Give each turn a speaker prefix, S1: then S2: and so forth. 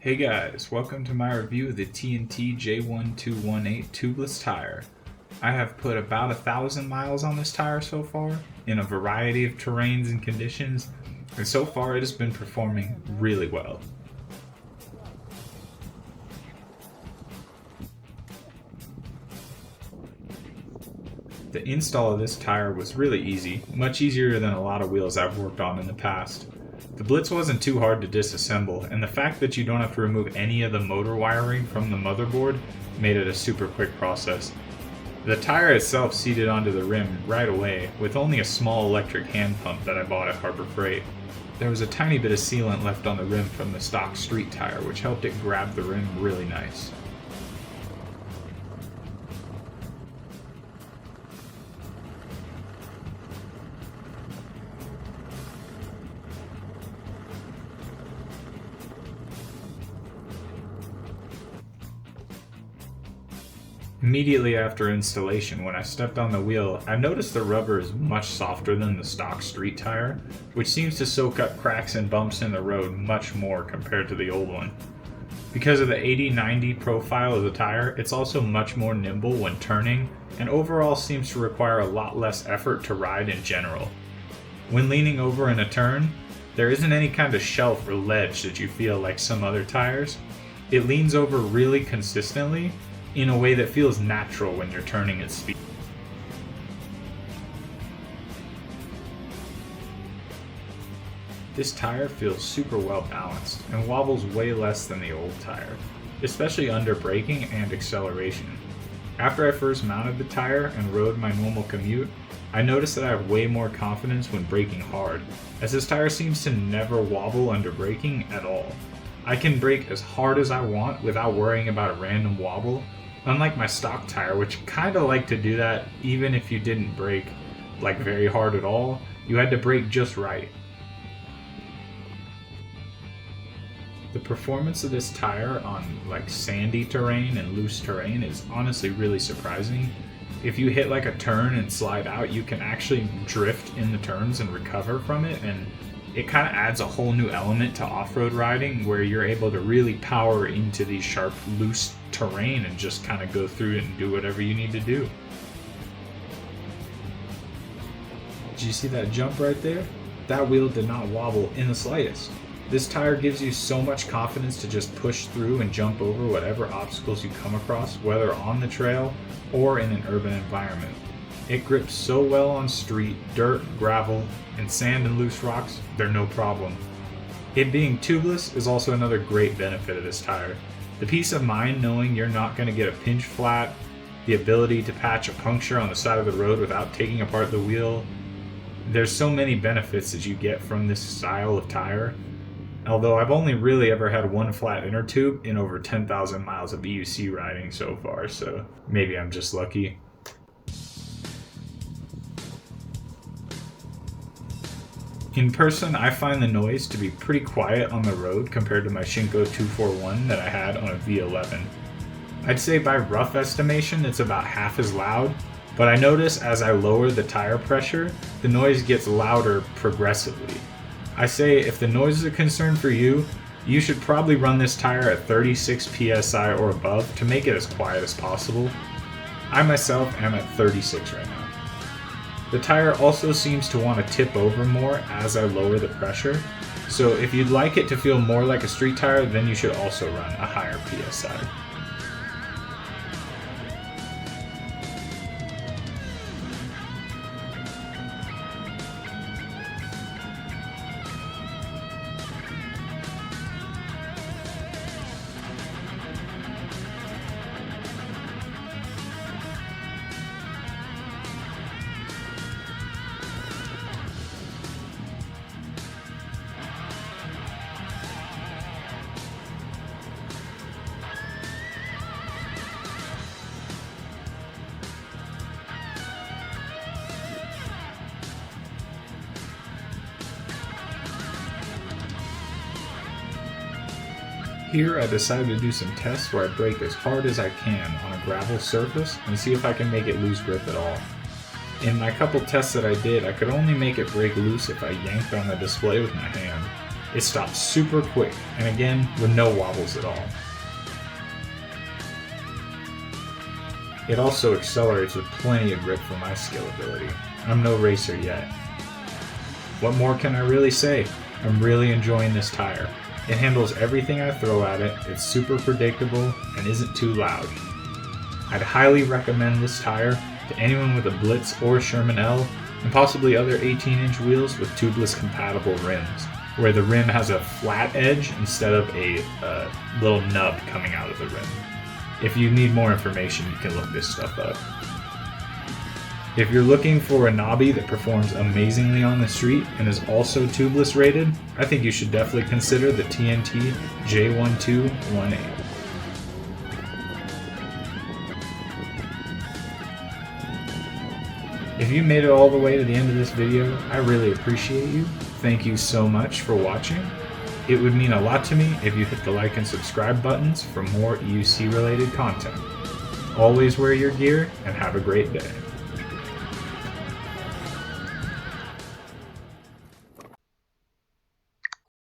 S1: Hey guys, welcome to my review of the TNT J-1218 Tubeless tire. I have put about 1,000 miles on this tire so far, in a variety of terrains and conditions, and so far it has been performing really well. The install of this tire was really easy, much easier than a lot of wheels I've worked on in the past. The Blitz wasn't too hard to disassemble, and the fact that you don't have to remove any of the motor wiring from the motherboard made it a super quick process. The tire itself seated onto the rim right away, with only a small electric hand pump that I bought at Harbor Freight. There was a tiny bit of sealant left on the rim from the stock street tire, which helped it grab the rim really nice. Immediately after installation, when I stepped on the wheel, I noticed the rubber is much softer than the stock street tire, which seems to soak up cracks and bumps in the road much more compared to the old one. Because of the 80-90 profile of the tire, it's also much more nimble when turning, and overall seems to require a lot less effort to ride in general. When leaning over in a turn, there isn't any kind of shelf or ledge that you feel like some other tires. It leans over really consistently, in a way that feels natural when you're turning at speed. This tire feels super well balanced and wobbles way less than the old tire, especially under braking and acceleration. After I first mounted the tire and rode my normal commute, I noticed that I have way more confidence when braking hard, as this tire seems to never wobble under braking at all. I can brake as hard as I want without worrying about a random wobble, unlike my stock tire, which kinda liked to do that even if you didn't brake like very hard at all. You had to brake just right. The performance of this tire on like sandy terrain and loose terrain is honestly really surprising. If you hit like a turn and slide out, you can actually drift in the turns and recover from it, and it kind of adds a whole new element to off-road riding where you're able to really power into these sharp, loose terrain and just kind of go through it and do whatever you need to do. Did you see that jump right there? That wheel did not wobble in the slightest. This tire gives you so much confidence to just push through and jump over whatever obstacles you come across, whether on the trail or in an urban environment. It grips so well on street, dirt, gravel, and sand and loose rocks, they're no problem. It being tubeless is also another great benefit of this tire. The peace of mind knowing you're not going to get a pinch flat, the ability to patch a puncture on the side of the road without taking apart the wheel. There's so many benefits that you get from this style of tire. Although I've only really ever had one flat inner tube in over 10,000 miles of EUC riding so far, so maybe I'm just lucky. In person, I find the noise to be pretty quiet on the road compared to my Shinko 241 that I had on a V11. I'd say by rough estimation it's about half as loud, but I notice as I lower the tire pressure, the noise gets louder progressively. I say if the noise is a concern for you, you should probably run this tire at 36 psi or above to make it as quiet as possible. I myself am at 36 right now. The tire also seems to want to tip over more as I lower the pressure, so if you'd like it to feel more like a street tire, then you should also run a higher PSI. Here I decided to do some tests where I brake as hard as I can on a gravel surface and see if I can make it lose grip at all. In my couple tests that I did, I could only make it brake loose if I yanked on the display with my hand. It stops super quick, and again, with no wobbles at all. It also accelerates with plenty of grip for my skill ability. I'm no racer yet. What more can I really say? I'm really enjoying this tire. It handles everything I throw at it, it's super predictable, and isn't too loud. I'd highly recommend this tire to anyone with a Blitz or Sherman L, and possibly other 18-inch wheels with tubeless compatible rims, where the rim has a flat edge instead of a little nub coming out of the rim. If you need more information, you can look this stuff up. If you're looking for a knobby that performs amazingly on the street and is also tubeless rated, I think you should definitely consider the TNT J-1218. If you made it all the way to the end of this video, I really appreciate you. Thank you so much for watching. It would mean a lot to me if you hit the like and subscribe buttons for more EUC related content. Always wear your gear and have a great day.